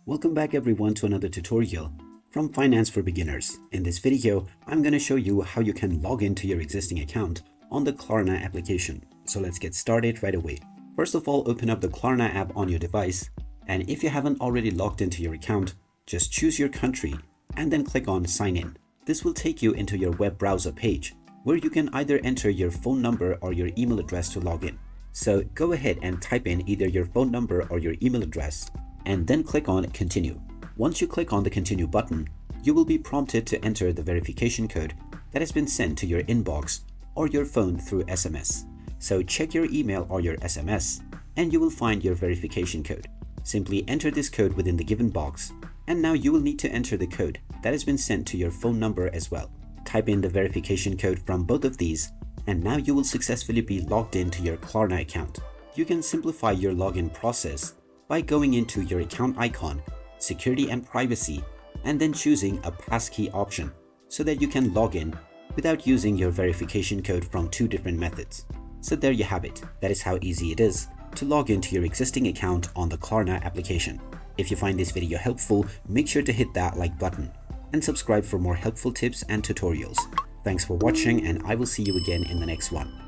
Welcome back everyone to another tutorial from Finance for Beginners. In this video, I'm going to show you how you can log into your existing account on the Klarna application. So let's get started right away. First of all, open up the Klarna app on your device, and if you haven't already logged into your account, just choose your country and then click on Sign In. This will take you into your web browser page where you can either enter your phone number or your email address to log in. So go ahead and type in either your phone number or your email address and then click on Continue. Once you click on the Continue button, you will be prompted to enter the verification code that has been sent to your inbox or your phone through SMS. So check your email or your SMS and you will find your verification code. Simply enter this code within the given box, and now you will need to enter the code that has been sent to your phone number as well. Type in the verification code from both of these, and now you will successfully be logged into your Klarna account. You can simplify your login process by going into your account icon, security and privacy, and then choosing a passkey option so that you can log in without using your verification code from two different methods. So there you have it. That is how easy it is to log into your existing account on the Klarna application. If you find this video helpful, make sure to hit that like button and subscribe for more helpful tips and tutorials. Thanks for watching, and I will see you again in the next one.